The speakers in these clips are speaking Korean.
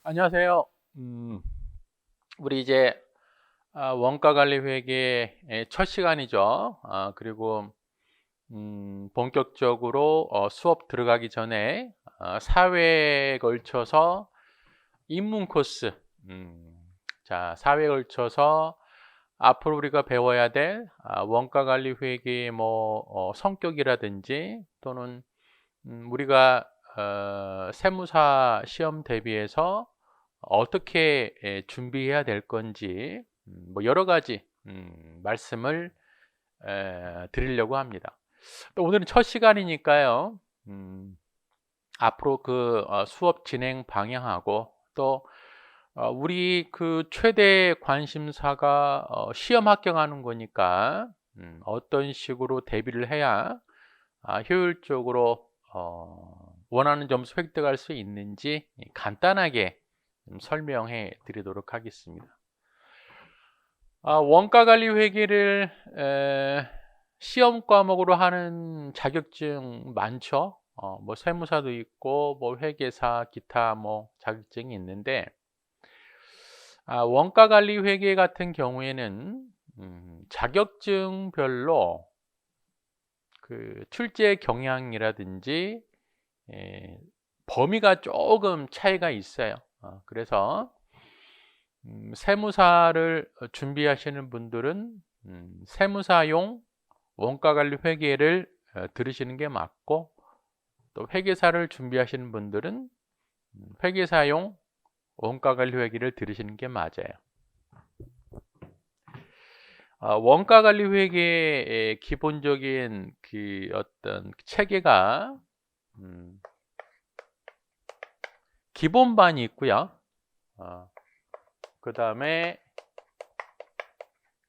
안녕하세요. 우리 이제 원가관리회계의 첫 시간이죠. 그리고 본격적으로 수업 들어가기 전에 사회에 걸쳐서 입문 코스, 자, 사회에 걸쳐서 앞으로 우리가 배워야 될 원가관리회계의 성격이라든지 또는 우리가 세무사 시험 대비해서 어떻게 준비해야 될 건지 여러 가지 말씀을 드리려고 합니다. 또 오늘은 첫 시간이니까요. 앞으로 그 수업 진행 방향하고 또 우리 그 최대 관심사가 시험 합격하는 거니까 어떤 식으로 대비를 해야 효율적으로 원하는 점수 획득할 수 있는지 간단하게 설명해 드리도록 하겠습니다. 원가관리 회계를 시험 과목으로 하는 자격증 많죠. 세무사도 있고 회계사 기타 자격증이 있는데 원가관리 회계 같은 경우에는 자격증별로 그 출제 경향이라든지 범위가 조금 차이가 있어요. 그래서 세무사를 준비하시는 분들은 세무사용 원가관리 회계를 들으시는 게 맞고, 또 회계사를 준비하시는 분들은 회계사용 원가관리 회계를 들으시는 게 맞아요. 원가관리 회계의 기본적인 그 어떤 체계가 기본반이 있고요. 그 다음에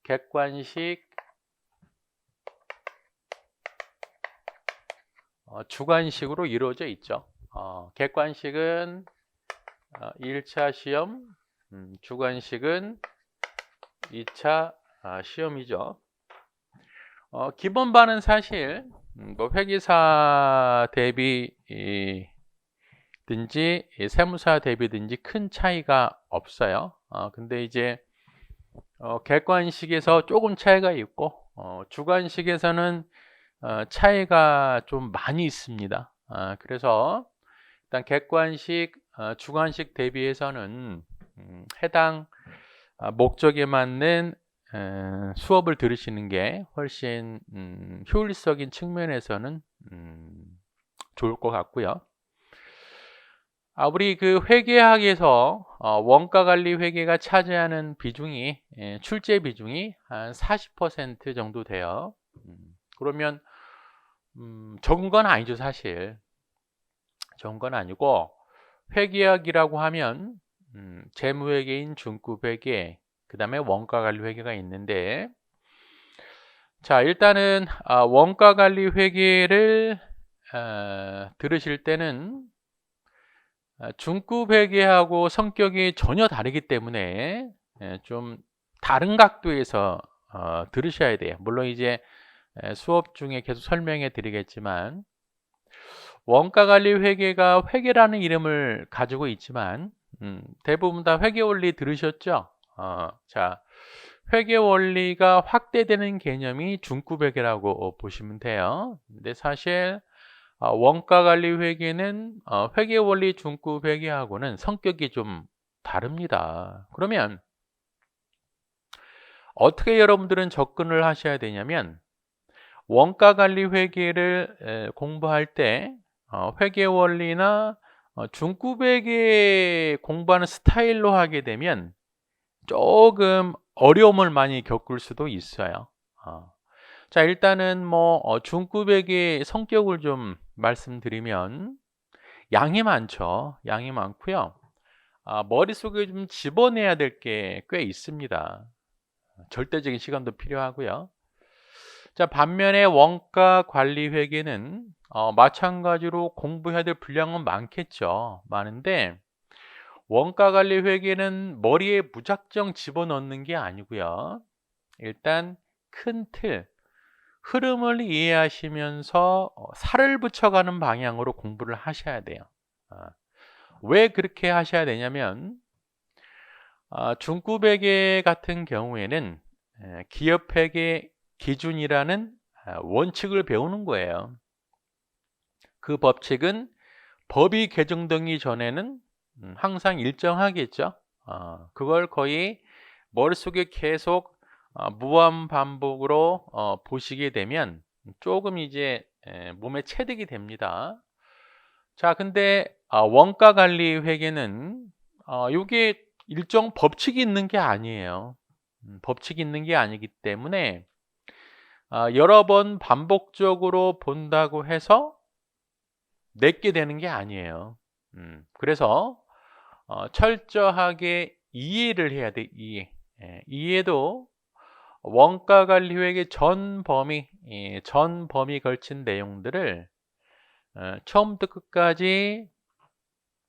객관식, 주관식으로 이루어져 있죠. 객관식은 1차 시험, 주관식은 2차 시험이죠. 기본반은 사실 회계사 대비든지 세무사 대비든지 큰 차이가 없어요. 근데 이제 객관식에서 조금 차이가 있고 주관식에서는 차이가 좀 많이 있습니다. 그래서 일단 객관식, 주관식 대비해서는 해당 목적에 맞는 수업을 들으시는 게 훨씬 효율적인 측면에서는 좋을 것 같고요. 우리 그 회계학에서 원가관리 회계가 차지하는 비중이 출제 비중이 한 40% 정도 돼요. 그러면 적은 건 아니죠, 사실. 적은 건 아니고, 회계학이라고 하면 재무회계인 중급회계, 그 다음에 원가관리 회계가 있는데, 자, 일단은 원가관리 회계를 들으실 때는 중급 회계하고 성격이 전혀 다르기 때문에 좀 다른 각도에서 들으셔야 돼요. 물론 이제 수업 중에 계속 설명해 드리겠지만, 원가관리 회계가 회계라는 이름을 가지고 있지만 대부분 다 회계 원리 들으셨죠? 자, 회계 원리가 확대되는 개념이 중급 회계라고 보시면 돼요. 근데 사실 원가관리 회계는 회계 원리 중급 회계하고는 성격이 좀 다릅니다. 그러면 어떻게 여러분들은 접근을 하셔야 되냐면, 원가관리 회계를 공부할 때 회계 원리나 중급 회계 공부하는 스타일로 하게 되면 조금 어려움을 많이 겪을 수도 있어요. 자, 일단은 중급 회계 성격을 좀 말씀드리면 양이 많죠. 양이 많고요. 머릿속에 좀 집어내야 될 게 꽤 있습니다. 절대적인 시간도 필요하고요. 자, 반면에 원가 관리 회계는 마찬가지로 공부해야 될 분량은 많겠죠. 많은데 원가 관리 회계는 머리에 무작정 집어넣는 게 아니고요. 일단 큰 틀, 흐름을 이해하시면서 살을 붙여가는 방향으로 공부를 하셔야 돼요. 왜 그렇게 하셔야 되냐면 중급회계 같은 경우에는 기업회계 기준이라는 원칙을 배우는 거예요. 그 법칙은 법이 개정되기 전에는 항상 일정하겠죠. 그걸 거의 머릿속에 계속 무한 반복으로 보시게 되면 조금 이제 몸에 체득이 됩니다. 자, 근데 원가 관리 회계는 이게 일정 법칙이 있는 게 아니에요. 법칙이 있는 게 아니기 때문에 여러 번 반복적으로 본다고 해서 내게 되는 게 아니에요. 그래서 철저하게 이해를 해야 돼. 이해도 원가 관리 회계 전 범위 걸친 내용들을 처음부터 끝까지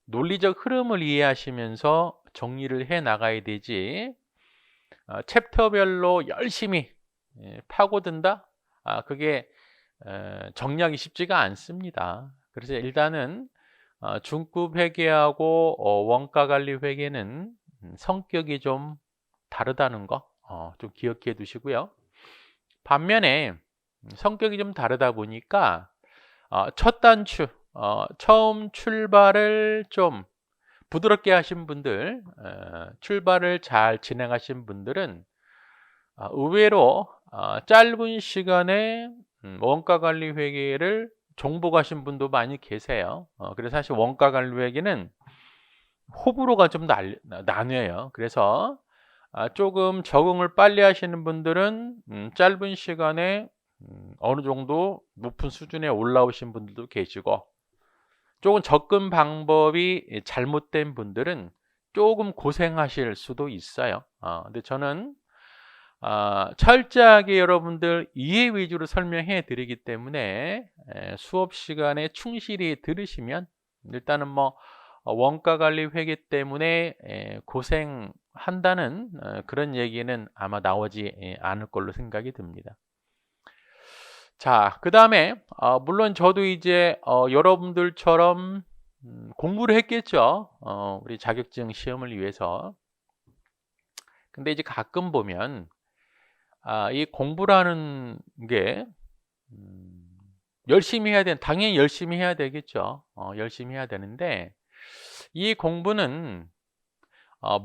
논리적 흐름을 이해하시면서 정리를 해 나가야 되지. 챕터별로 열심히 파고든다? 그게 정리하기 쉽지가 않습니다. 그래서 일단은 중급 회계하고 원가 관리 회계는 성격이 좀 다르다는 거 좀 기억해 두시고요. 반면에 성격이 좀 다르다 보니까 첫 단추, 처음 출발을 좀 부드럽게 하신 분들, 출발을 잘 진행하신 분들은 의외로 짧은 시간에 원가 관리 회계를 정복하신 분도 많이 계세요. 그래서 사실 원가 관리 회계는 호불호가 좀 나뉘어요. 그래서 조금 적응을 빨리 하시는 분들은 짧은 시간에 어느 정도 높은 수준에 올라오신 분들도 계시고, 조금 접근 방법이 잘못된 분들은 조금 고생하실 수도 있어요. 근데 저는 철저하게 여러분들 이해 위주로 설명해 드리기 때문에 수업 시간에 충실히 들으시면 일단은 뭐 원가 관리 회계 때문에 고생한다는 그런 얘기는 아마 나오지 않을 걸로 생각이 듭니다. 자, 그 다음에 물론 저도 이제 여러분들처럼 공부를 했겠죠. 우리 자격증 시험을 위해서. 근데 이제 가끔 보면 이 공부라는 게 열심히 해야 당연히 열심히 해야 되겠죠. 열심히 해야 되는데 이 공부는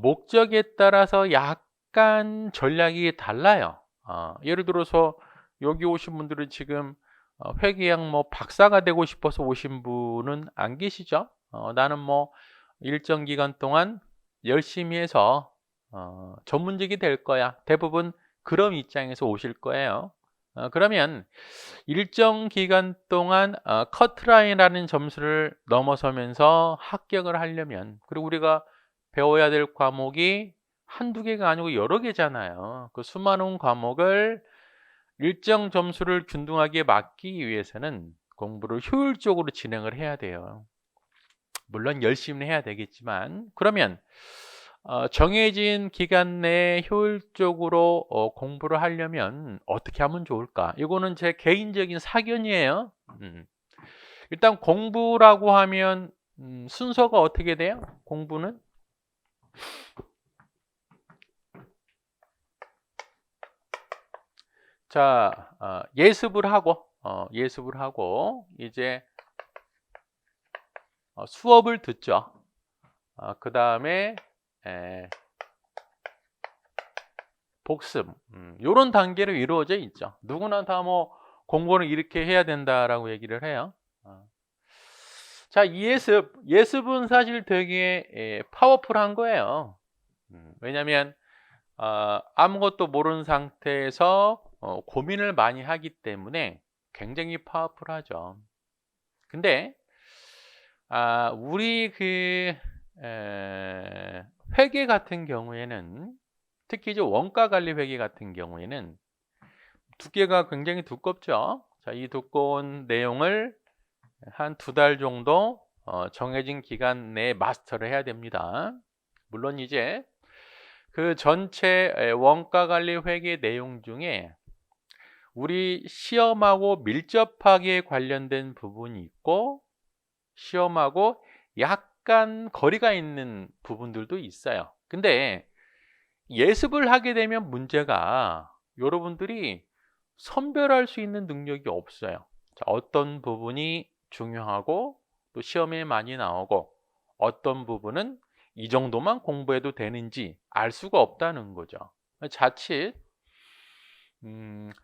목적에 따라서 약간 전략이 달라요. 예를 들어서 여기 오신 분들은 지금 회계학 뭐 박사가 되고 싶어서 오신 분은 안 계시죠? 나는 뭐 일정 기간 동안 열심히 해서 전문직이 될 거야. 대부분 그런 입장에서 오실 거예요. 그러면 일정 기간 동안 커트라인이라는 점수를 넘어서면서 합격을 하려면, 그리고 우리가 배워야 될 과목이 한두 개가 아니고 여러 개잖아요. 그 수많은 과목을 일정 점수를 균등하게 맞기 위해서는 공부를 효율적으로 진행을 해야 돼요. 물론 열심히 해야 되겠지만, 그러면 정해진 기간 내에 효율적으로 공부를 하려면 어떻게 하면 좋을까? 이거는 제 개인적인 사견이에요. 일단 공부라고 하면 순서가 어떻게 돼요? 공부는 자, 예습을 하고 이제 수업을 듣죠. 그 다음에 복습, 이런 단계로 이루어져 있죠. 누구나 다 뭐 공부는 이렇게 해야 된다라고 얘기를 해요. 자, 예습은 사실 되게 파워풀한 거예요. 왜냐하면 아무것도 모르는 상태에서 고민을 많이 하기 때문에 굉장히 파워풀하죠. 근데 우리 회계 같은 경우에는, 특히 이제 원가 관리 회계 같은 경우에는 두께가 굉장히 두껍죠. 자, 이 두꺼운 내용을 한 2달 정도 정해진 기간 내에 마스터를 해야 됩니다. 물론 이제 그 전체 원가 관리 회계 내용 중에 우리 시험하고 밀접하게 관련된 부분이 있고, 시험하고 약간 거리가 있는 부분들도 있어요. 근데 예습을 하게 되면 문제가 여러분들이 선별할 수 있는 능력이 없어요. 자, 어떤 부분이 중요하고 또 시험에 많이 나오고 어떤 부분은 이 정도만 공부해도 되는지 알 수가 없다는 거죠. 자칫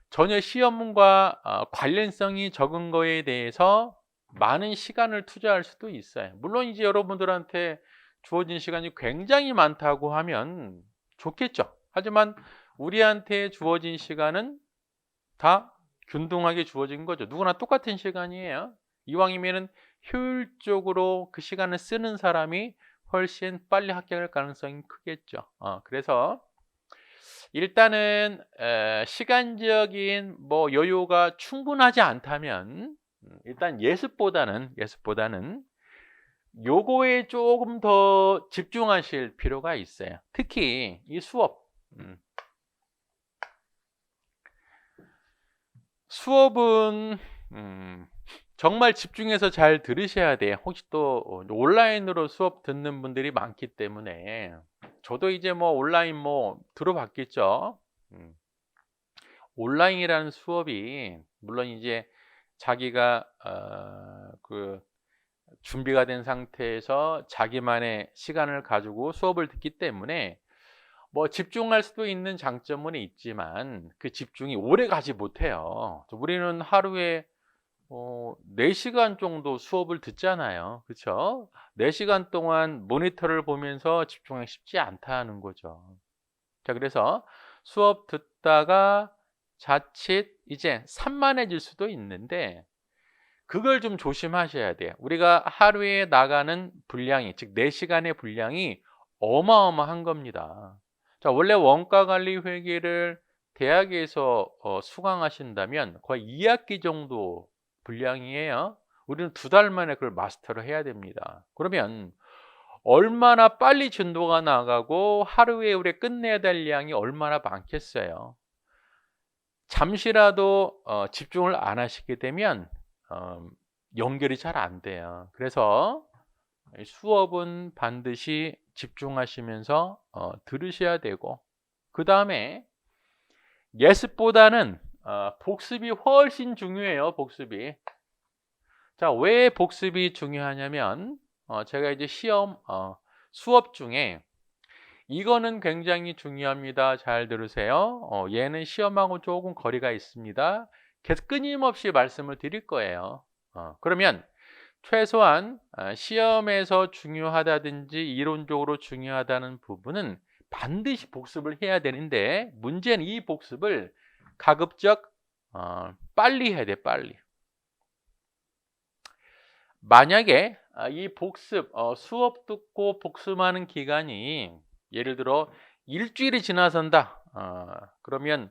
전혀 시험과 관련성이 적은 거에 대해서 많은 시간을 투자할 수도 있어요. 물론 이제 여러분들한테 주어진 시간이 굉장히 많다고 하면 좋겠죠. 하지만 우리한테 주어진 시간은 다 균등하게 주어진 거죠. 누구나 똑같은 시간이에요. 이왕이면은 효율적으로 그 시간을 쓰는 사람이 훨씬 빨리 합격할 가능성이 크겠죠. 그래서 일단은 시간적인 뭐 여유가 충분하지 않다면 일단 예습보다는 요거에 조금 더 집중하실 필요가 있어요. 특히 이 수업은 정말 집중해서 잘 들으셔야 돼요. 혹시 또 온라인으로 수업 듣는 분들이 많기 때문에 저도 이제 뭐 온라인 뭐 들어봤겠죠. 온라인이라는 수업이 물론 이제 자기가 그 준비가 된 상태에서 자기만의 시간을 가지고 수업을 듣기 때문에 뭐 집중할 수도 있는 장점은 있지만 그 집중이 오래 가지 못해요. 우리는 하루에 4시간 정도 수업을 듣잖아요. 그렇죠? 4시간 동안 모니터를 보면서 집중하기 쉽지 않다는 거죠. 자, 그래서 수업 듣다가 자칫 이제 산만해질 수도 있는데 그걸 좀 조심하셔야 돼요. 우리가 하루에 나가는 분량이, 즉 4시간의 분량이 어마어마한 겁니다. 자, 원래 원가 관리 회계를 대학에서 수강하신다면 거의 2학기 정도 분량이에요. 우리는 2달 만에 그걸 마스터를 해야 됩니다. 그러면 얼마나 빨리 진도가 나가고 하루에 우리 끝내야 될 양이 얼마나 많겠어요. 잠시라도 집중을 안 하시게 되면 연결이 잘 안 돼요. 그래서 수업은 반드시 집중하시면서 들으셔야 되고 그 다음에 예습보다는 복습이 훨씬 중요해요. 복습이. 자, 왜 복습이 중요하냐면 제가 이제 시험 수업 중에 이거는 굉장히 중요합니다. 잘 들으세요. 얘는 시험하고 조금 거리가 있습니다. 계속 끊임없이 말씀을 드릴 거예요. 그러면 최소한 시험에서 중요하다든지 이론적으로 중요하다는 부분은 반드시 복습을 해야 되는데 문제는 이 복습을 가급적 빨리 해야 돼. 빨리. 만약에 이 복습 수업 듣고 복습하는 기간이 예를 들어 일주일이 지나선다. 그러면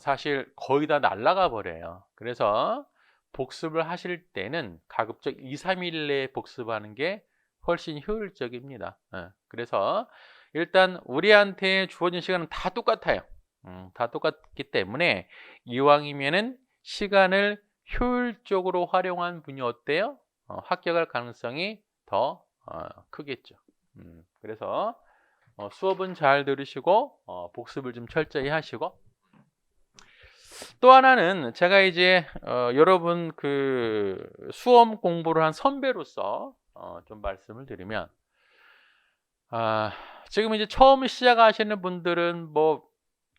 사실 거의 다 날아가 버려요. 그래서 복습을 하실 때는 가급적 2, 3일 내에 복습하는 게 훨씬 효율적입니다. 그래서 일단 우리한테 주어진 시간은 다 똑같아요. 다 똑같기 때문에 이왕이면은 시간을 효율적으로 활용한 분이 어때요? 합격할 가능성이 더 크겠죠. 그래서 수업은 잘 들으시고 복습을 좀 철저히 하시고 또 하나는 제가 이제 여러분 그 수험 공부를 한 선배로서 좀 말씀을 드리면 지금 이제 처음 시작하시는 분들은 뭐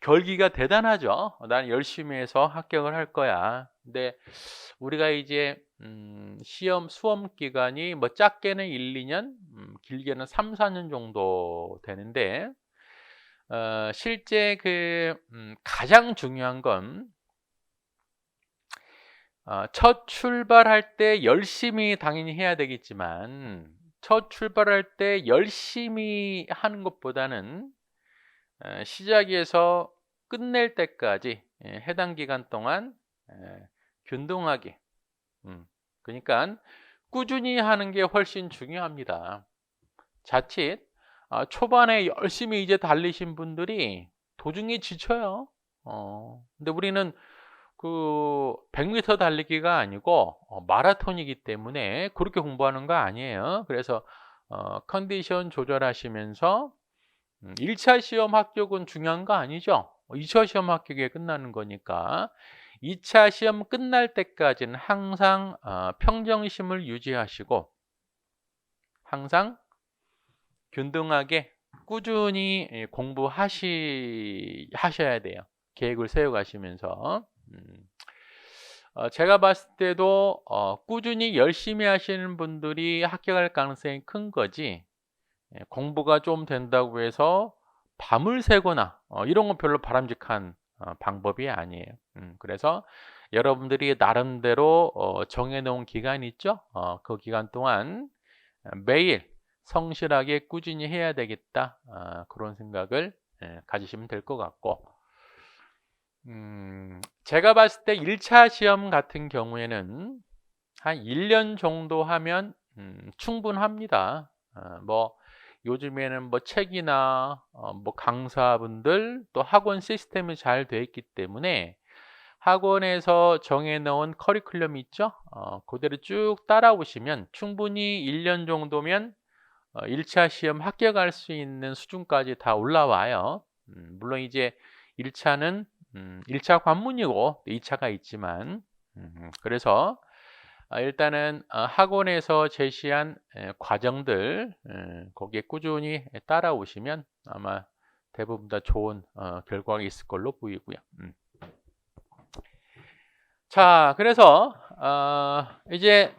결기가 대단하죠. 난 열심히 해서 합격을 할 거야. 근데 우리가 이제 시험 수험 기간이 뭐 작게는 1, 2년, 길게는 3, 4년 정도 되는데 실제 그 가장 중요한 건 첫 출발할 때 열심히 당연히 해야 되겠지만 첫 출발할 때 열심히 하는 것보다는 시작에서 끝낼 때까지 해당 기간 동안 균등하게 그러니까 꾸준히 하는 게 훨씬 중요합니다. 자칫 초반에 열심히 이제 달리신 분들이 도중에 지쳐요. 근데 우리는 그 100m 달리기가 아니고 마라톤이기 때문에 그렇게 공부하는 거 아니에요. 그래서 컨디션 조절하시면서 1차 시험 합격은 중요한 거 아니죠. 2차 시험 합격에 끝나는 거니까 2차 시험 끝날 때까지는 항상 평정심을 유지하시고 항상 균등하게 꾸준히 공부하셔야 돼요. 계획을 세워가시면서. 제가 봤을 때도 꾸준히 열심히 하시는 분들이 합격할 가능성이 큰 거지, 공부가 좀 된다고 해서 밤을 새거나 이런 건 별로 바람직한 방법이 아니에요. 그래서 여러분들이 나름대로 정해놓은 기간 있죠? 그 기간 동안 매일 성실하게 꾸준히 해야 되겠다, 그런 생각을 가지시면 될 것 같고, 제가 봤을 때 1차 시험 같은 경우에는 한 1년 정도 하면 충분합니다. 뭐 요즘에는 뭐 책이나 뭐 강사분들 또 학원 시스템이 잘 되어 있기 때문에 학원에서 정해놓은 커리큘럼이 있죠. 그대로 쭉 따라오시면 충분히 1년 정도면 1차 시험 합격할 수 있는 수준까지 다 올라와요. 물론 이제 1차는 1차 관문이고 2차가 있지만, 그래서 일단은 학원에서 제시한 과정들 거기에 꾸준히 따라오시면 아마 대부분 다 좋은 결과가 있을 걸로 보이고요. 자, 그래서 이제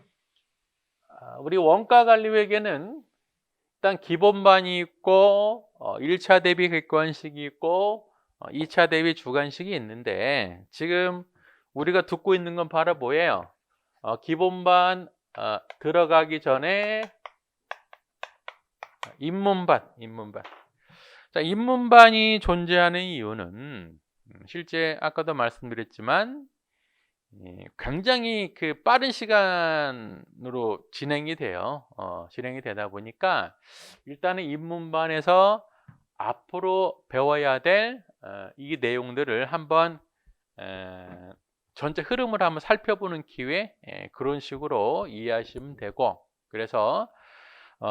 우리 원가관리회계는 일단 기본반이 있고 1차 대비 객관식이 있고 2차 대비 주관식이 있는데, 지금 우리가 듣고 있는 건 바로 뭐예요? 기본반 들어가기 전에 입문반. 자, 입문반이 존재하는 이유는 실제 아까도 말씀드렸지만 굉장히 그 빠른 시간으로 진행이 돼요. 진행이 되다 보니까 일단은 입문반에서 앞으로 배워야 될 이 내용들을 한번 전체 흐름을 한번 살펴보는 기회, 그런 식으로 이해하시면 되고, 그래서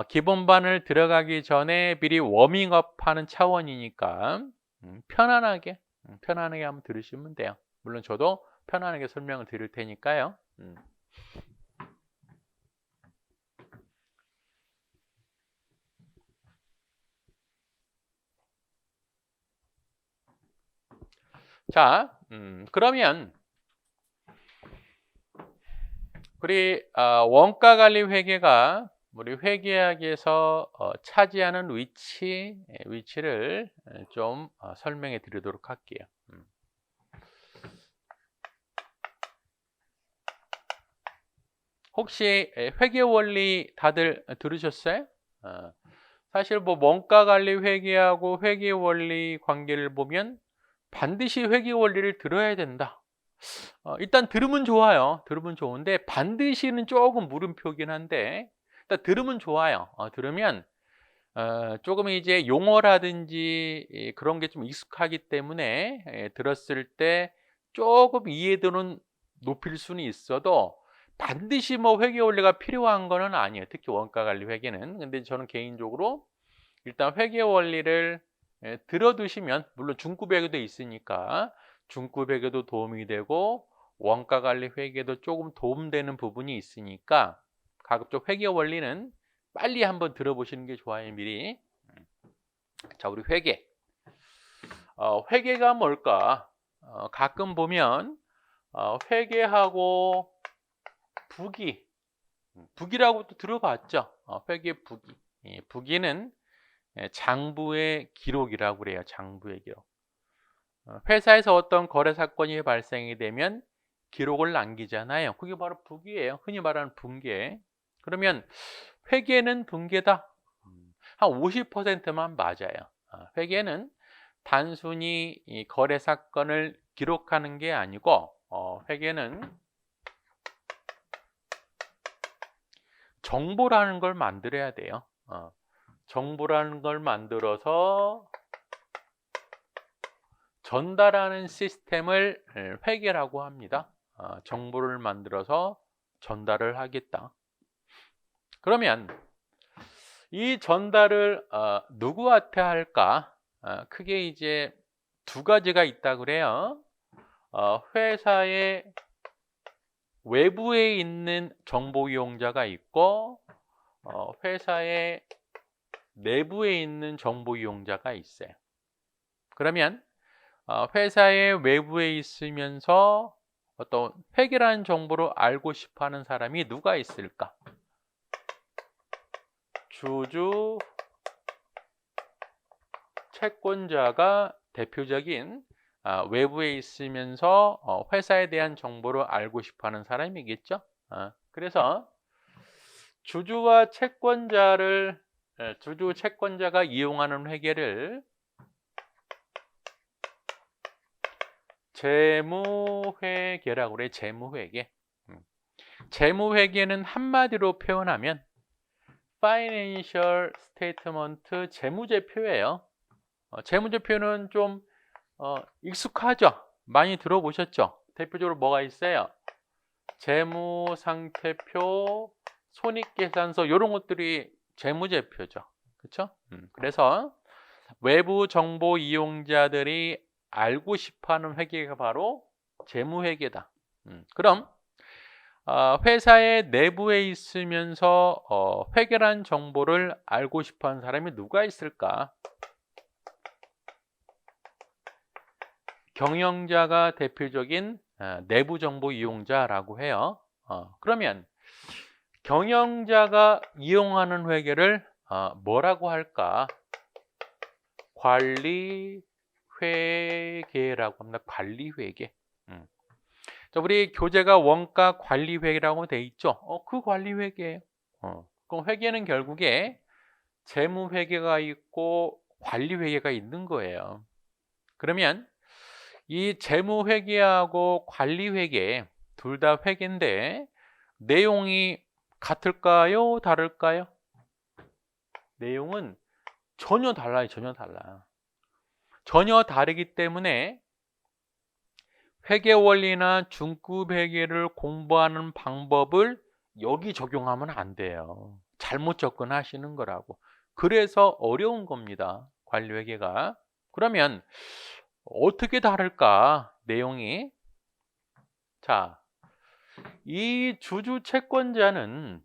기본반을 들어가기 전에 미리 워밍업 하는 차원이니까 편안하게 한번 들으시면 돼요. 물론 저도 편안하게 설명을 드릴 테니까요. 자, 그러면 우리 원가관리 회계가 우리 회계학에서 차지하는 위치를 좀 설명해 드리도록 할게요. 혹시 회계 원리 다들 들으셨어요? 사실 뭐 원가관리 회계하고 회계 원리 관계를 보면 반드시 회계 원리를 들어야 된다. 일단 들으면 좋아요. 들으면 좋은데 반드시는 조금 물음표긴 한데 일단 들으면 좋아요. 들으면 조금 이제 용어라든지 그런 게 좀 익숙하기 때문에 들었을 때 조금 이해도는 높일 수는 있어도 반드시 뭐 회계 원리가 필요한 거는 아니에요. 특히 원가관리 회계는. 근데 저는 개인적으로 일단 회계 원리를 들어두시면, 물론 중급에도 있으니까 중급에도 도움이 되고 원가관리 회계도 조금 도움되는 부분이 있으니까 가급적 회계 원리는 빨리 한번 들어보시는 게 좋아요, 미리. 자, 우리 회계. 회계가 뭘까? 가끔 보면 회계하고 부기라고 또 들어봤죠? 회계 부기. 부기는 장부의 기록이라고 그래요. 장부의 기록. 회사에서 어떤 거래 사건이 발생이 되면 기록을 남기잖아요. 그게 바로 부기예요. 흔히 말하는 분계. 그러면 회계는 분계다. 한 50%만 맞아요. 회계는 단순히 이 거래 사건을 기록하는 게 아니고 회계는 정보라는 걸 만들어야 돼요. 정보라는 걸 만들어서 전달하는 시스템을 회계라고 합니다. 정보를 만들어서 전달을 하겠다. 그러면 이 전달을 누구한테 할까? 크게 이제 두 가지가 있다 그래요. 회사의 외부에 있는 정보 이용자가 있고 회사의 내부에 있는 정보 이용자가 있어요. 그러면 회사의 외부에 있으면서 어떤 회계라는 정보를 알고 싶어하는 사람이 누가 있을까? 주주, 채권자가 대표적인 외부에 있으면서 회사에 대한 정보를 알고 싶어하는 사람이겠죠. 그래서 주주와 주주 채권자가 이용하는 회계를 재무회계라고 그래. 재무회계. 재무회계는 한마디로 표현하면 Financial Statement 재무제표예요. 재무제표는 좀 익숙하죠? 많이 들어보셨죠? 대표적으로 뭐가 있어요? 재무상태표, 손익계산서 이런 것들이 재무제표죠. 그렇죠? 그래서 외부 정보 이용자들이 알고 싶어하는 회계가 바로 재무회계다. 그럼 회사의 내부에 있으면서 회계란 정보를 알고 싶어하는 사람이 누가 있을까? 경영자가 대표적인 내부 정보 이용자라고 해요. 그러면 경영자가 이용하는 회계를 뭐라고 할까? 관리회계라고 합니다. 관리회계. 자, 우리 교재가 원가 관리회계라고 돼 있죠. 그 관리회계예요. 그럼 회계는 결국에 재무회계가 있고 관리회계가 있는 거예요. 그러면 이 재무회계하고 관리회계 둘 다 회계인데 내용이 같을까요? 다를까요? 내용은 전혀 달라요. 전혀 달라요. 전혀 다르기 때문에 회계 원리나 중급 회계를 공부하는 방법을 여기 적용하면 안 돼요. 잘못 접근하시는 거라고. 그래서 어려운 겁니다. 관리회계가. 그러면 어떻게 다를까? 내용이. 자, 이 주주 채권자는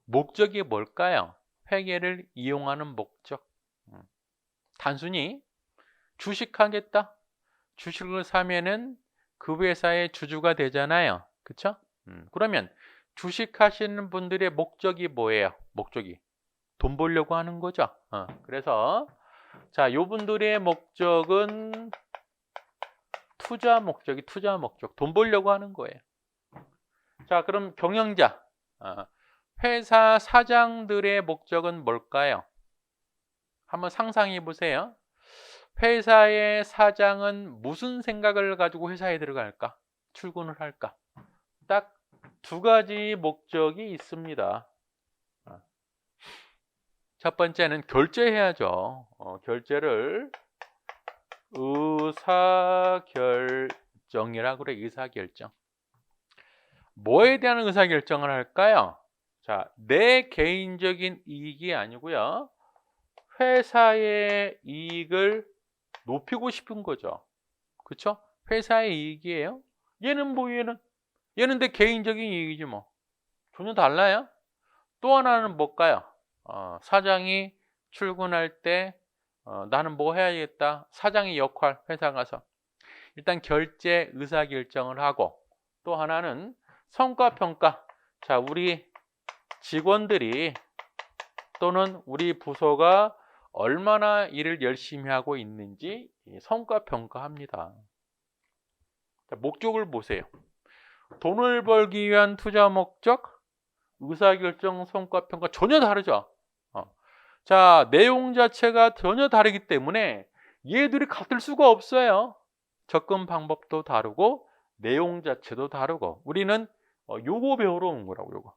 목적이 뭘까요? 회계를 이용하는 목적. 단순히 주식하겠다. 주식을 사면은 그 회사의 주주가 되잖아요. 그쵸? 그러면 주식하시는 분들의 목적이 뭐예요? 목적이 돈 벌려고 하는 거죠. 그래서 자, 요분들의 목적은 투자 목적, 돈 벌려고 하는 거예요. 자, 그럼 경영자, 회사 사장들의 목적은 뭘까요? 한번 상상해 보세요. 회사의 사장은 무슨 생각을 가지고 회사에 들어갈까? 출근을 할까? 딱 두 가지 목적이 있습니다. 첫 번째는 결제해야죠. 결제를 의사결정이라고 그래. 의사결정. 뭐에 대한 의사결정을 할까요? 자, 내 개인적인 이익이 아니고요. 회사의 이익을 높이고 싶은 거죠. 그렇죠? 회사의 이익이에요. 얘는 뭐 얘는 내 개인적인 이익이지 뭐. 전혀 달라요. 또 하나는 뭘까요? 사장이 출근할 때 나는 뭐 해야겠다. 사장의 역할 회사 가서 일단 결제 의사결정을 하고 또 하나는 성과평가. 자, 우리 직원들이 또는 우리 부서가 얼마나 일을 열심히 하고 있는지 성과평가합니다. 자, 목적을 보세요. 돈을 벌기 위한 투자 목적, 의사결정, 성과평가 전혀 다르죠. 자, 내용 자체가 전혀 다르기 때문에 얘들이 같을 수가 없어요. 접근 방법도 다르고 내용 자체도 다르고 우리는 요거 배우러 온 거라고 요거.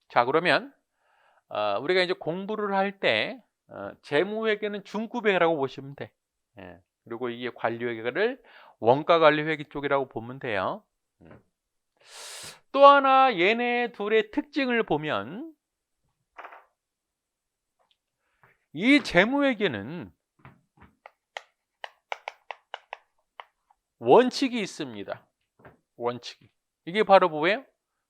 자, 그러면 우리가 이제 공부를 할 때 재무회계는 중급회계라고 보시면 돼. 예. 그리고 이게 관리회계를 원가관리회계 쪽이라고 보면 돼요. 또 하나 얘네 둘의 특징을 보면 이 재무회계는 원칙이 있습니다. 원칙이. 이게 바로 뭐예요?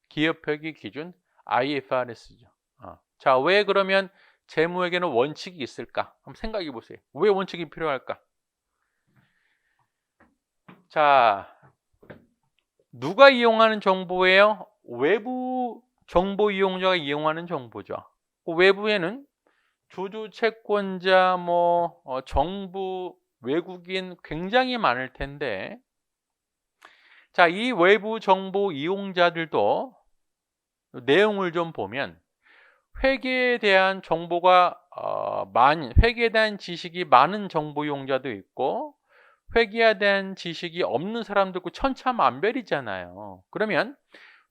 기업회계 기준 IFRS죠. 자, 왜 그러면 재무회계는 원칙이 있을까? 한번 생각해 보세요. 왜 원칙이 필요할까? 자, 누가 이용하는 정보예요? 외부 정보 이용자가 이용하는 정보죠. 그 외부에는 주주, 채권자, 정부, 외국인 굉장히 많을 텐데, 자, 이 외부 정보 이용자들도 내용을 좀 보면 회계에 대한 정보가 회계에 대한 지식이 많은 정보 이용자도 있고 회계에 대한 지식이 없는 사람도 있고 천차만별이잖아요. 그러면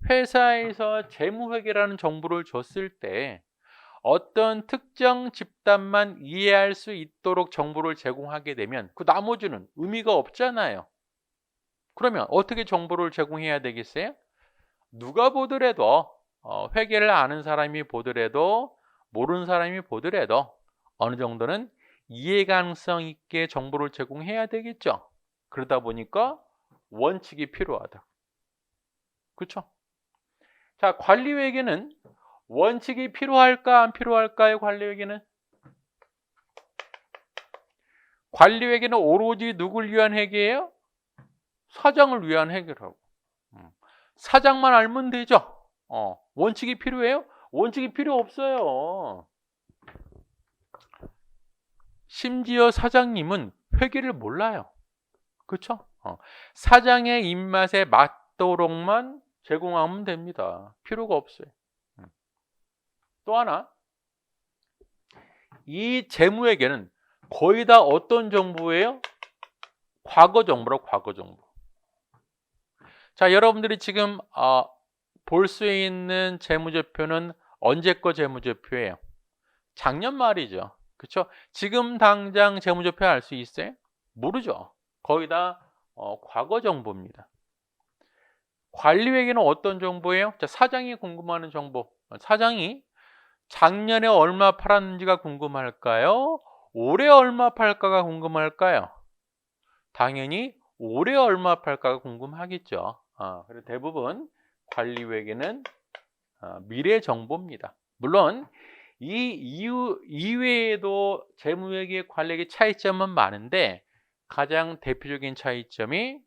회사에서 재무회계라는 정보를 줬을 때 어떤 특정 집단만 이해할 수 있도록 정보를 제공하게 되면 그 나머지는 의미가 없잖아요. 그러면 어떻게 정보를 제공해야 되겠어요? 누가 보더라도 회계를 아는 사람이 보더라도 모르는 사람이 보더라도 어느 정도는 이해가능성 있게 정보를 제공해야 되겠죠. 그러다 보니까 원칙이 필요하다. 그렇죠? 자, 관리회계는 원칙이 필요할까 안 필요할까요? 관리회계는 오로지 누굴 위한 회계예요? 사장을 위한 회계라고. 사장만 알면 되죠. 원칙이 필요해요? 원칙이 필요 없어요. 심지어 사장님은 회계를 몰라요. 그렇죠? 사장의 입맛에 맞도록만 제공하면 됩니다. 필요가 없어요. 또 하나, 이 재무회계는 거의 다 어떤 정보예요? 과거 정보라고, 과거 정보. 자, 여러분들이 지금 볼 수 있는 재무제표는 언제 거 재무제표예요? 작년 말이죠. 그렇죠? 지금 당장 재무제표 알 수 있어요? 모르죠. 거의 다 과거 정보입니다. 관리회계는 어떤 정보예요? 자, 사장이 궁금하는 정보. 사장이 작년에 얼마 팔았는지가 궁금할까요? 올해 얼마 팔까가 궁금할까요? 당연히 올해 얼마 팔까가 궁금하겠죠. 그래서 대부분 관리회계는 미래 정보입니다. 물론 이 이외에도 재무회계, 관리회계 차이점은 많은데 가장 대표적인 차이점이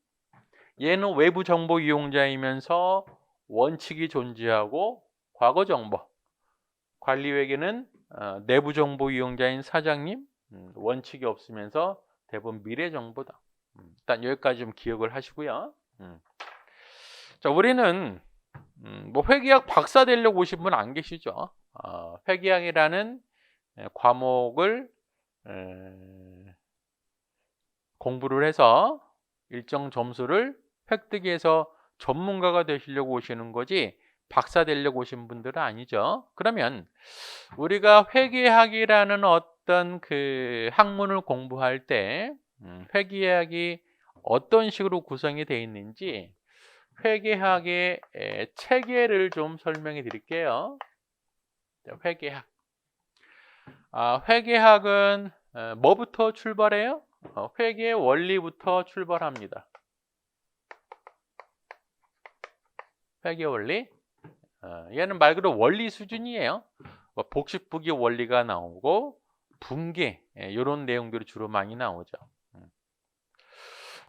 얘는 외부 정보 이용자이면서 원칙이 존재하고 과거 정보, 관리회계는 내부 정보 이용자인 사장님, 원칙이 없으면서 대부분 미래 정보다. 일단 여기까지 좀 기억을 하시고요. 자, 우리는 회계학 박사 되려고 오신 분 안 계시죠? 회계학이라는 과목을 공부를 해서 일정 점수를 획득해서 전문가가 되시려고 오시는 거지 박사 되려고 오신 분들은 아니죠. 그러면 우리가 회계학이라는 어떤 그 학문을 공부할 때 회계학이 어떤 식으로 구성이 되어 있는지 회계학의 체계를 좀 설명해 드릴게요. 회계학. 회계학은 뭐부터 출발해요? 회계 원리부터 출발합니다. 회계 원리. 얘는 말 그대로 원리 수준이에요. 복식부기 원리가 나오고 분계 이런 내용들이 주로 많이 나오죠.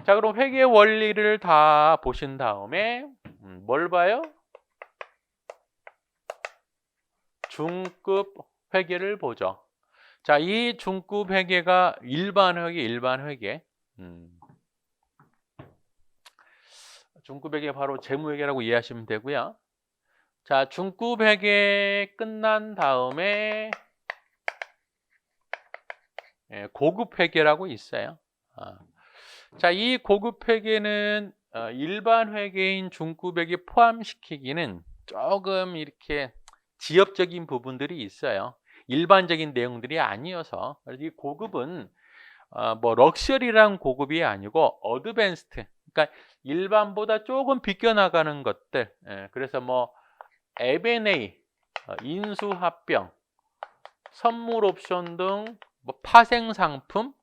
자, 그럼 회계 원리를 다 보신 다음에 뭘 봐요? 중급 회계를 보죠. 자, 이 중급 회계가 일반 회계. 중급 회계 바로 재무회계라고 이해하시면 되고요. 자, 중급 회계 끝난 다음에 고급 회계라고 있어요. 자, 이 고급 회계는 일반 회계인 중급 회계 포함시키기는 조금 이렇게 지엽적인 부분들이 있어요. 일반적인 내용들이 아니어서. 그래서 이 고급은 뭐 럭셔리란 고급이 아니고 어드밴스드, 그러니까 일반보다 조금 비껴나가는 것들. 그래서 뭐 M&A, 인수합병, 선물 옵션 등 뭐 파생 상품,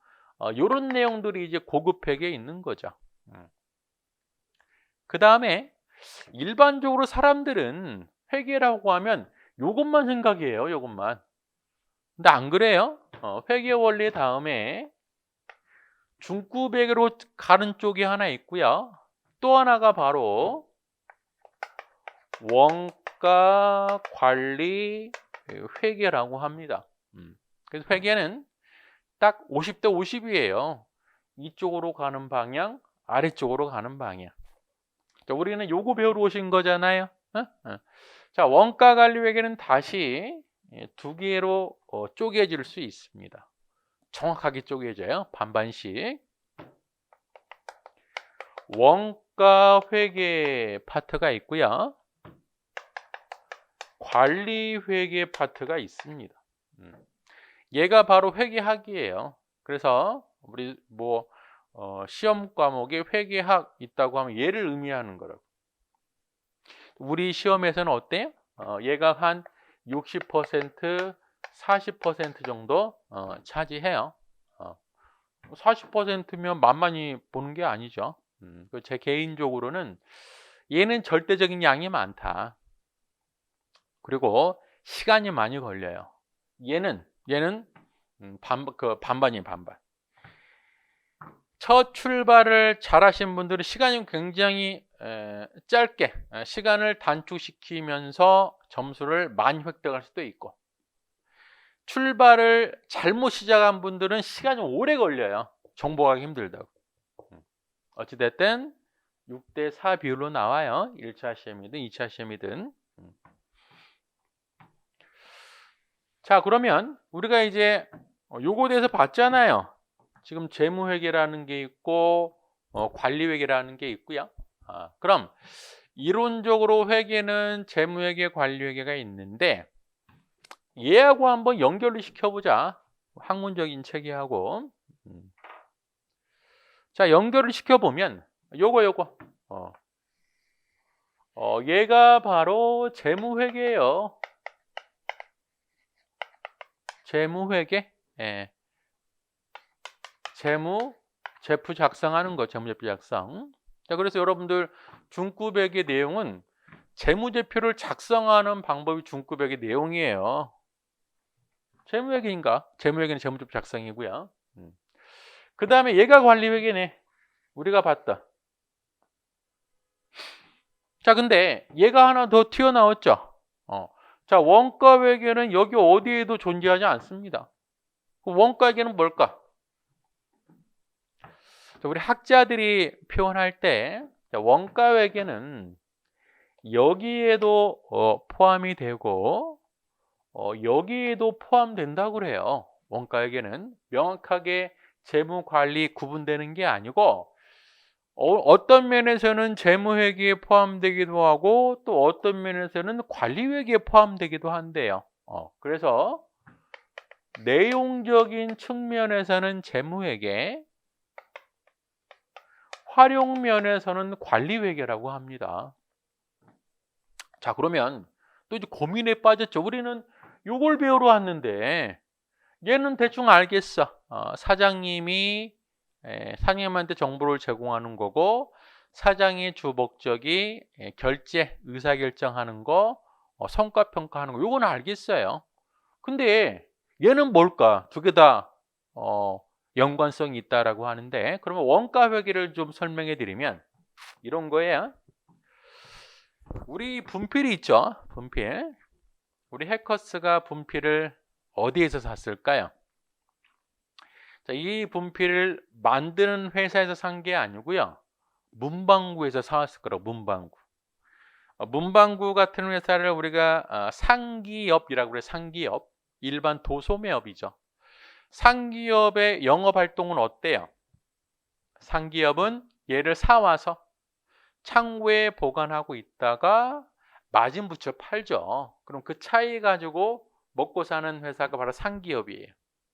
요런 내용들이 이제 고급 회계에 있는 거죠. 그 다음에 일반적으로 사람들은 회계라고 하면 요것만 생각해요. 요것만. 근데 안 그래요. 회계 원리 다음에 중급회계로 가는 쪽이 하나 있고요. 또 하나가 바로 원가 관리 회계라고 합니다. 그래서 회계는 딱 50대 50이에요. 이쪽으로 가는 방향, 아래쪽으로 가는 방향. 자, 우리는 요거 배우러 오신 거잖아요. 자, 원가 관리 회계는 다시 두 개로 쪼개질 수 있습니다. 정확하게 쪼개져요. 반반씩. 원가 회계 파트가 있고요. 관리 회계 파트가 있습니다. 얘가 바로 회계학이에요. 그래서 우리 뭐 시험 과목에 회계학 있다고 하면 얘를 의미하는 거라고. 우리 시험에서는 어때요? 얘가 한 60%, 40% 정도 차지해요. 40%면 만만히 보는 게 아니죠. 제 개인적으로는 얘는 절대적인 양이 많다. 그리고 시간이 많이 걸려요. 얘는 반반이에요, 반반. 첫 출발을 잘 하신 분들은 시간이 굉장히 짧게 시간을 단축시키면서 점수를 많이 획득할 수도 있고, 출발을 잘못 시작한 분들은 시간이 오래 걸려요. 정복하기 힘들다고. 어찌됐든 6대 4 비율로 나와요. 1차 시험이든 2차 시험이든. 자, 그러면 우리가 이제 요거에 대해서 봤잖아요. 지금 재무회계라는 게 있고 관리회계라는 게 있고요. 그럼 이론적으로 회계는 재무회계, 관리회계가 있는데 얘하고 한번 연결을 시켜보자. 학문적인 체계하고. 자, 연결을 시켜보면 요거 얘가 바로 재무회계예요. 재무회계. 재무 작성하는 거, 재무제표 작성. 자, 그래서 여러분들 중급회계 내용은 재무제표를 작성하는 방법이 중급회계 내용이에요. 재무회계인가? 재무회계는 재무제표 작성이고요. 그 다음에 얘가 관리회계네. 우리가 봤다. 자, 근데 얘가 하나 더 튀어나왔죠. 자, 원가회계는 여기 어디에도 존재하지 않습니다. 원가회계는 뭘까? 우리 학자들이 표현할 때 원가회계는 여기에도 포함이 되고 여기에도 포함된다고 그래요. 원가회계는 명확하게 재무관리 구분되는 게 아니고 어떤 면에서는 재무회계에 포함되기도 하고 또 어떤 면에서는 관리회계에 포함되기도 한대요. 그래서 내용적인 측면에서는 재무회계, 활용면에서는 관리회계라고 합니다. 자, 그러면 또 이제 고민에 빠졌죠. 우리는 요걸 배우러 왔는데 얘는 대충 알겠어. 사장님한테 정보를 제공하는 거고, 사장의 주 목적이 결제, 의사결정하는 거, 성과평가하는 거, 요건 알겠어요. 근데 얘는 뭘까? 두 개 다 연관성이 있다라고 하는데, 그러면 원가회계를 좀 설명해 드리면 이런 거예요. 우리 분필이 있죠. 분필. 우리 해커스가 분필을 어디에서 샀을까요? 자, 이 분필을 만드는 회사에서 산 게 아니고요. 문방구에서 사왔을 거라고. 문방구. 문방구 같은 회사를 우리가 상기업이라고 그래요. 상기업. 일반 도소매업이죠. 상기업의 영업활동은 어때요? 상기업은 얘를 사와서 창고에 보관하고 있다가 마진 붙여 팔죠. 그럼 그 차이 가지고 먹고 사는 회사가 바로 상기업이에요.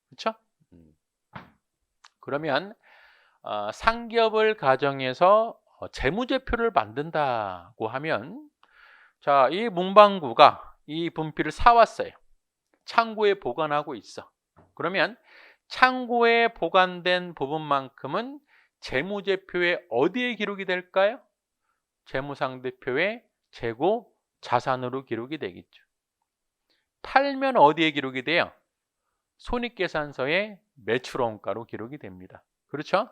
그렇죠? 그러면 상기업을 가정해서 재무제표를 만든다고 하면, 자, 이 문방구가 이 분필을 사왔어요. 창고에 보관하고 있어. 그러면 창고에 보관된 부분만큼은 재무제표에 어디에 기록이 될까요? 재무상대표의 재고 자산으로 기록이 되겠죠. 팔면 어디에 기록이 돼요? 손익계산서에 매출원가로 기록이 됩니다. 그렇죠?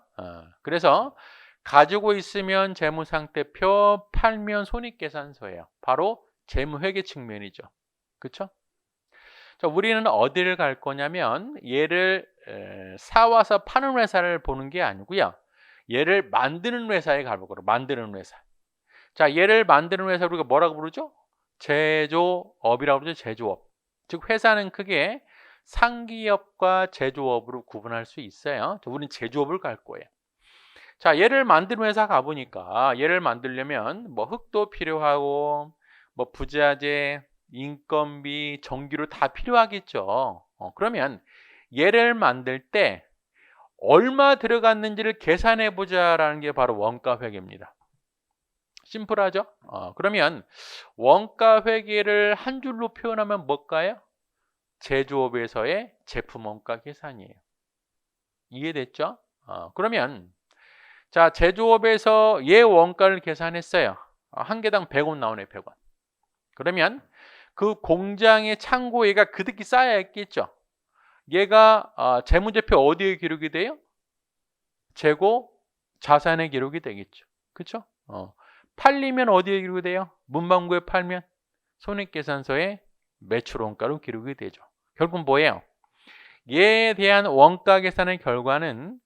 그래서 가지고 있으면 재무상태표, 팔면 손익계산서예요. 바로 재무회계 측면이죠. 그렇죠? 자, 우리는 어디를 갈 거냐면 얘를 사와서 파는 회사를 보는 게 아니고요. 얘를 만드는 회사에 가보고요. 만드는 회사. 자, 얘를 만드는 회사 우리가 뭐라고 부르죠? 제조업이라고 그러죠. 제조업. 즉 회사는 크게 상기업과 제조업으로 구분할 수 있어요. 우리는 제조업을 갈 거예요. 자, 얘를 만드는 회사 가보니까 얘를 만들려면 뭐 흙도 필요하고 뭐 부자재, 인건비, 전기료 다 필요하겠죠. 그러면 얘를 만들 때 얼마 들어갔는지를 계산해 보자라는 게 바로 원가회계입니다. 심플하죠? 그러면 원가회계를 한 줄로 표현하면 뭘까요? 제조업에서의 제품 원가 계산이에요. 이해됐죠? 그러면 자, 제조업에서 얘 원가를 계산했어요. 한 개당 100원 나오네, 100원. 그러면 그 공장의 창고에가 그득히 쌓여 있겠죠. 얘가 재무제표 어디에 기록이 돼요? 재고 자산에 기록이 되겠죠. 그렇죠? 팔리면 어디에 기록이 돼요? 문방구에 팔면 손익계산서에 매출원가로 기록이 되죠. 결국 뭐예요? 얘에 대한 원가 계산의 결과는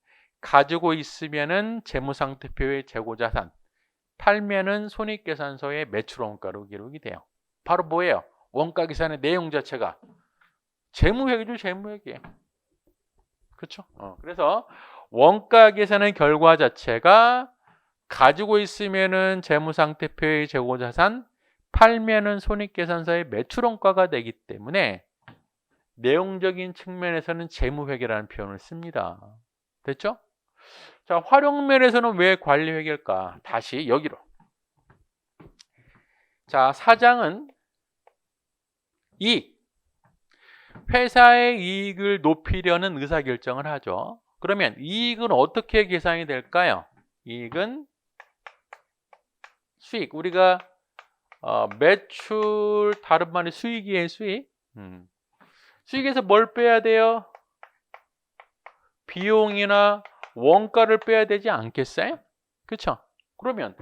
가지고 있으면은 재무상태표의 재고자산, 팔면은 손익계산서의 매출원가로 기록이 돼요. 바로 뭐예요? 원가 계산의 내용 자체가 재무회계죠, 재무회계. 그렇죠? 그래서 원가 계산의 결과 자체가 가지고 있으면은 재무상태표의 재고자산, 팔면은 손익계산서의 매출원가가 되기 때문에 내용적인 측면에서는 재무회계라는 표현을 씁니다. 됐죠? 자, 활용면에서는 왜 관리회계일까? 다시 여기로. 자, 사장은 회사의 이익을 높이려는 의사결정을 하죠. 그러면 이익은 어떻게 계산이 될까요? 이익은 수익. 우리가 매출 다른 말이 수익이에요, 수익. 수익에서 뭘 빼야 돼요? 비용이나 원가를 빼야 되지 않겠어요? 그렇죠? 그러면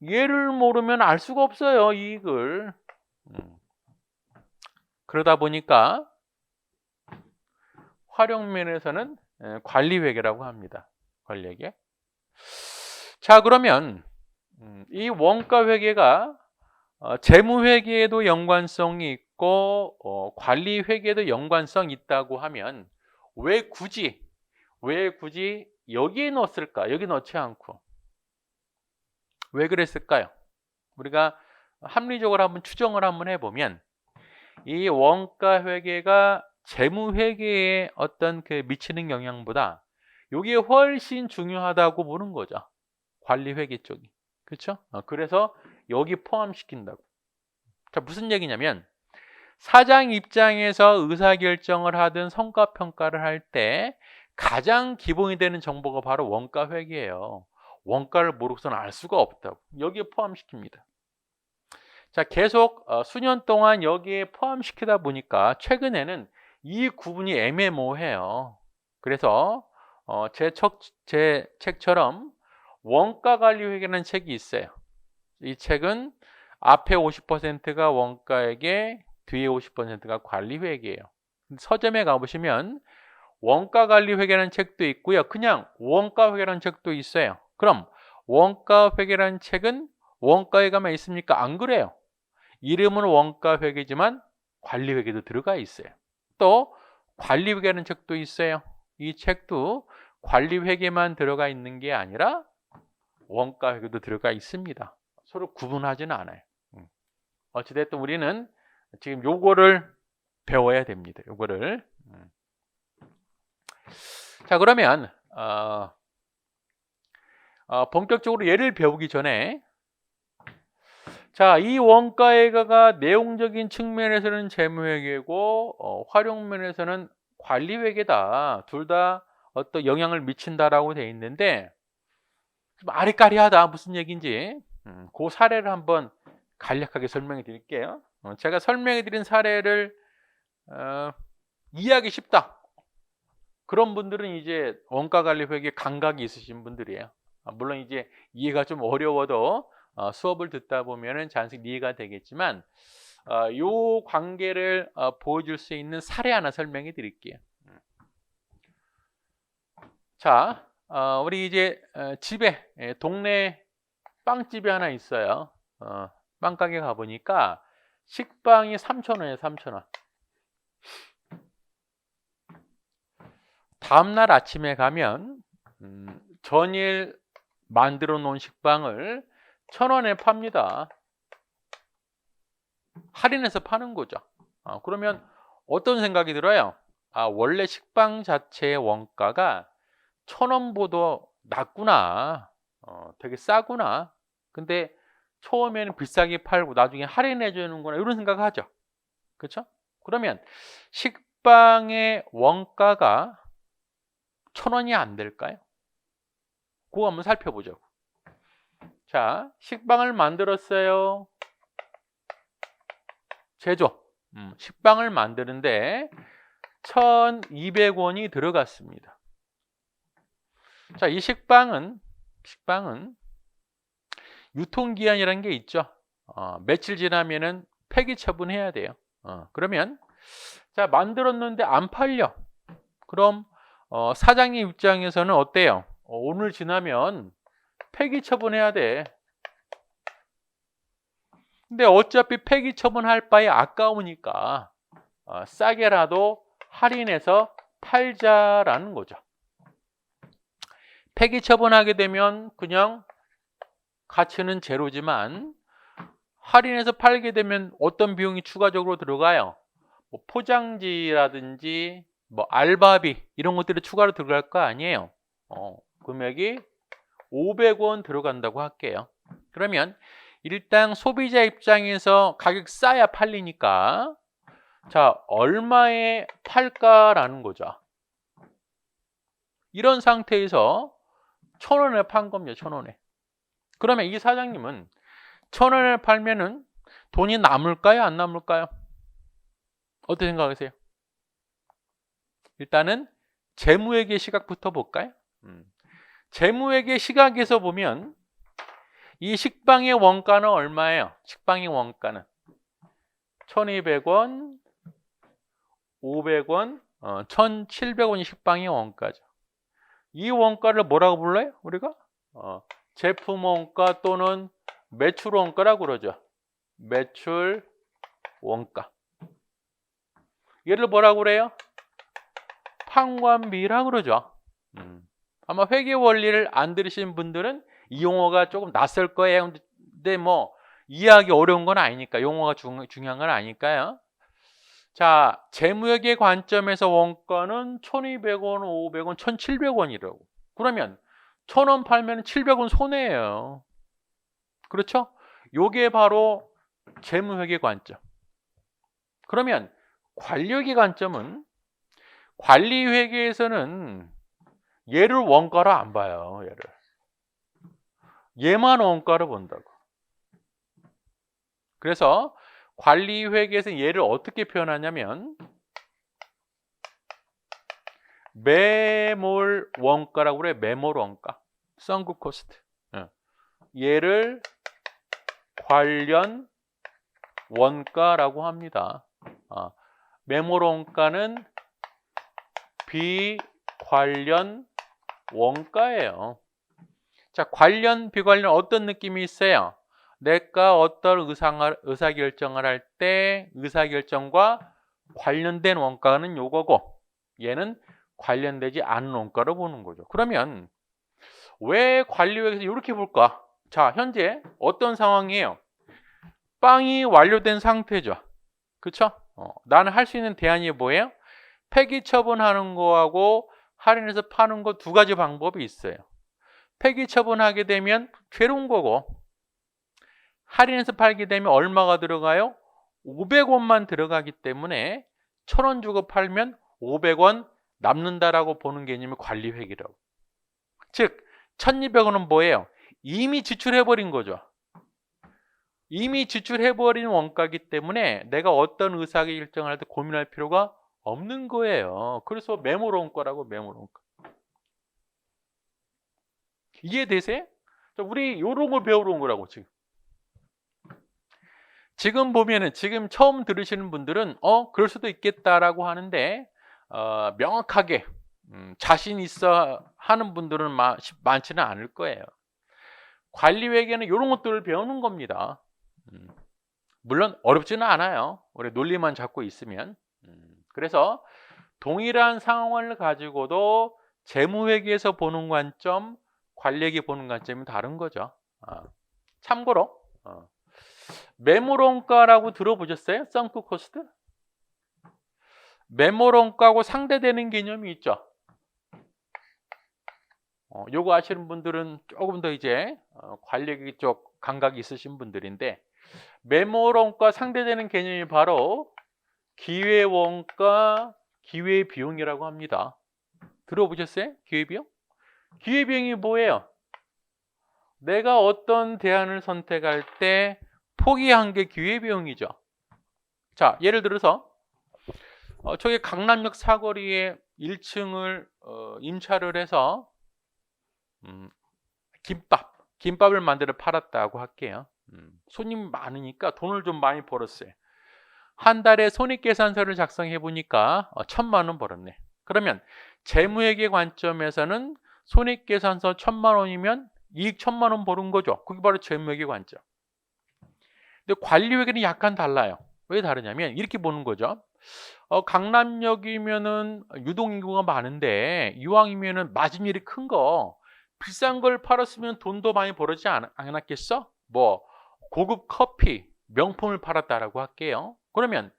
얘를 모르면 알 수가 없어요, 이익을. 그러다 보니까 활용면에서는 관리회계라고 합니다. 관리회계. 자, 그러면 이 원가회계가 재무회계에도 연관성이 있고 관리회계에도 연관성이 있다고 하면 왜 굳이 여기에 넣었을까? 여기 넣지 않고. 왜 그랬을까요? 우리가 합리적으로 한번 추정을 한번 해보면 이 원가회계가 재무회계에 어떤 그 미치는 영향보다 이게 훨씬 중요하다고 보는 거죠. 관리회계 쪽이. 그렇죠? 그래서 여기 포함시킨다고. 자, 무슨 얘기냐면 사장 입장에서 의사결정을 하든 성과평가를 할 때 가장 기본이 되는 정보가 바로 원가회계예요. 원가를 모르고서는 알 수가 없다고. 여기에 포함시킵니다. 자, 계속 수년 동안 여기에 포함시키다 보니까 최근에는 이 구분이 애매모호해요. 그래서 제 책처럼 원가관리회계라는 책이 있어요. 이 책은 앞에 50%가 원가회계, 뒤에 50%가 관리회계예요. 서점에 가보시면 원가관리회계라는 책도 있고요. 그냥 원가회계라는 책도 있어요. 그럼 원가회계라는 책은 원가회계만 있습니까? 안 그래요. 이름은 원가회계지만 관리회계도 들어가 있어요. 또 관리회계라는 책도 있어요. 이 책도 관리회계만 들어가 있는 게 아니라 원가회계도 들어가 있습니다. 서로 구분하지는 않아요. 어찌됐든 우리는 지금 요거를 배워야 됩니다. 요거를. 자, 그러면 본격적으로 얘를 배우기 전에, 자, 이 원가액가 내용적인 측면에서는 재무회계고 활용면에서는 관리회계다. 둘 다 어떤 영향을 미친다라고 돼 있는데 좀 아리까리하다. 무슨 얘기인지 그 사례를 한번 간략하게 설명해 드릴게요. 제가 설명해 드린 사례를 이해하기 쉽다. 그런 분들은 이제 원가관리회계 감각이 있으신 분들이에요. 물론 이제 이해가 좀 어려워도 수업을 듣다 보면은 자연스럽게 이해가 되겠지만 요 관계를 보여줄 수 있는 사례 하나 설명해 드릴게요. 자, 우리 이제 집에 동네 빵집이 하나 있어요. 빵가게 가보니까 식빵이 3,000원이에요. 3,000원. 다음날 아침에 가면 전일 만들어 놓은 식빵을 1,000원에 팝니다. 할인해서 파는 거죠. 그러면 어떤 생각이 들어요? 원래 식빵 자체의 원가가 1,000원보다 낮구나. 되게 싸구나. 근데 처음에는 비싸게 팔고 나중에 할인해 주는구나. 이런 생각하죠. 그렇죠? 그러면 식빵의 원가가 1,000원이 안 될까요? 그거 한번 살펴보죠. 자, 식빵을 만들었어요. 제조. 식빵을 만드는데 1,200원이 들어갔습니다. 자, 이 식빵은 유통기한이라는 게 있죠. 며칠 지나면은 폐기 처분해야 돼요. 그러면 자, 만들었는데 안 팔려. 그럼 사장님 입장에서는 어때요? 오늘 지나면 폐기 처분해야 돼. 근데 어차피 폐기 처분할 바에 아까우니까 싸게라도 할인해서 팔자라는 거죠. 폐기 처분하게 되면 그냥 가치는 제로지만 할인해서 팔게 되면 어떤 비용이 추가적으로 들어가요? 뭐 포장지라든지 뭐 알바비 이런 것들이 추가로 들어갈 거 아니에요. 금액이 500원 들어간다고 할게요. 그러면 일단 소비자 입장에서 가격 싸야 팔리니까 자, 얼마에 팔까라는 거죠. 이런 상태에서 1,000원에 판 겁니다. 1,000원에. 그러면 이 사장님은 1,000원에 팔면은 돈이 남을까요? 안 남을까요? 어떻게 생각하세요? 일단은 재무회계 시각부터 볼까요? 재무회계 시각에서 보면 이 식빵의 원가는 얼마예요? 식빵의 원가는 1,200원, 500원, 1,700원이 식빵의 원가죠. 이 원가를 뭐라고 불러요? 우리가 제품 원가 또는 매출 원가라고 그러죠. 매출 원가. 얘를 뭐라고 그래요? 판관비라고 그러죠. 아마 회계 원리를 안 들으신 분들은 이 용어가 조금 낯설 거예요. 근데 뭐 이해하기 어려운 건 아니니까, 용어가 중요한 건 아니까요. 자, 재무회계 관점에서 원가는 1,200원, 500원, 1,700원이라고. 그러면 1,000원 팔면 700원 손해예요. 그렇죠? 요게 바로 재무회계 관점. 그러면 관리회계 관점은, 관리회계에서는 얘를 원가로 안 봐요. 얘만 원가로 본다고. 그래서 관리회계에서 얘를 어떻게 표현하냐면 매몰 원가라고 그래. 매몰 원가, 선크 코스트. 얘를 관련 원가라고 합니다. 매몰 원가는 비관련 원가예요. 자, 관련 비관련 어떤 느낌이 있어요? 내가 어떤 의사결정을 할 때 의사결정과 관련된 원가는 요거고 얘는 관련되지 않은 원가로 보는 거죠. 그러면 왜 관리회계에서 이렇게 볼까? 자, 현재 어떤 상황이에요? 빵이 완료된 상태죠. 그쵸? 나는 할 수 있는 대안이 뭐예요? 폐기 처분하는 거하고 할인해서 파는 거 두 가지 방법이 있어요. 폐기 처분하게 되면 괴로운 거고, 할인해서 팔게 되면 얼마가 들어가요? 500원만 들어가기 때문에 1,000원 주고 팔면 500원 남는다라고 보는 개념이 관리회계라고. 즉 1,200원은 뭐예요? 이미 지출해버린 거죠. 이미 지출해버린 원가이기 때문에 내가 어떤 의사결정을 할 때 고민할 필요가 없는 거예요. 그래서 메모원가라고. 메모원가. 이해되세요? 우리 요런 걸 배우러 온 거라고. 지금 보면은, 지금 처음 들으시는 분들은 그럴 수도 있겠다라고 하는데, 명확하게 자신 있어 하는 분들은 많지는 않을 거예요. 관리회계는 이런 것들을 배우는 겁니다. 물론 어렵지는 않아요. 우리 논리만 잡고 있으면. 그래서 동일한 상황을 가지고도 재무회계에서 보는 관점, 관리회계 보는 관점이 다른 거죠. 참고로 메모원가라고 들어보셨어요? 썬크 코스트? 메모원가하고 상대되는 개념이 있죠. 요거 아시는 분들은 조금 더 이제 관리회계 쪽 감각이 있으신 분들인데, 메모원가 상대되는 개념이 바로 기회원가, 기회비용이라고 합니다. 들어보셨어요? 기회비용? 기회비용이 뭐예요? 내가 어떤 대안을 선택할 때 포기한 게 기회비용이죠. 자, 예를 들어서 저기 강남역 사거리에 1층을 임차를 해서 김밥을 만들어 팔았다고 할게요. 손님이 많으니까 돈을 좀 많이 벌었어요. 한 달에 손익계산서를 작성해 보니까 1,000만 원 벌었네. 그러면 재무회계 관점에서는 손익계산서 1,000만 원이면 이익 1,000만 원 버는 거죠. 그게 바로 재무회계 관점. 근데 관리회계는 약간 달라요. 왜 다르냐면 이렇게 보는 거죠. 강남역이면은 유동인구가 많은데 이왕이면은 마진율이 큰 거, 비싼 걸 팔았으면 돈도 많이 벌어지지 않았겠어? 뭐 고급 커피, 명품을 팔았다라고 할게요. 그러면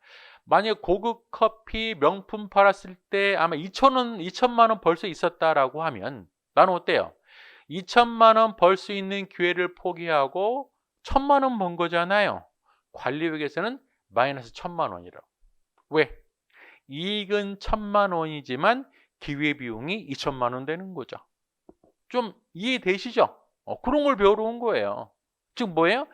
만약 고급 커피, 명품 팔았을 때 아마 2,000만 원 벌 수 있었다라고 하면 나는 어때요? 2,000만 원 벌 수 있는 기회를 포기하고 1,000만 원 번 거잖아요. 관리회계에서는 마이너스 1,000만 원이라고. 왜? 이익은 1,000만 원이지만 기회비용이 2,000만 원 되는 거죠. 좀 이해되시죠? 그런 걸 배우러 온 거예요. 즉 뭐예요?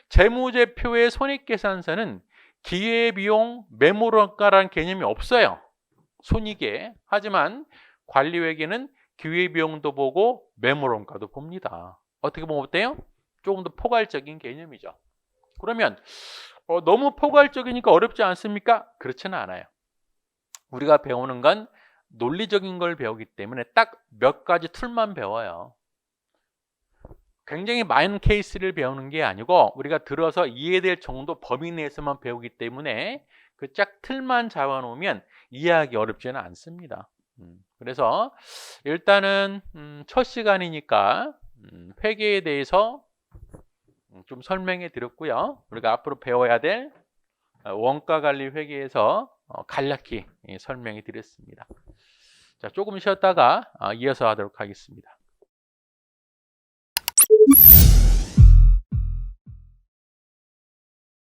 재무제표의 손익계산서는 기회비용, 메모원가라는 개념이 없어요. 손익에. 하지만 관리회계는 기회비용도 보고 메모원가도 봅니다. 어떻게 보면 어때요? 조금 더 포괄적인 개념이죠. 그러면 너무 포괄적이니까 어렵지 않습니까? 그렇지는 않아요. 우리가 배우는 건 논리적인 걸 배우기 때문에 딱 몇 가지 툴만 배워요. 굉장히 많은 케이스를 배우는 게 아니고 우리가 들어서 이해될 정도 범위 내에서만 배우기 때문에 그 짝 틀만 잡아놓으면 이해하기 어렵지는 않습니다. 그래서 일단은 첫 시간이니까 회계에 대해서 좀 설명해 드렸고요. 우리가 앞으로 배워야 될 원가관리 회계에서 간략히 설명해 드렸습니다. 자, 조금 쉬었다가 이어서 하도록 하겠습니다.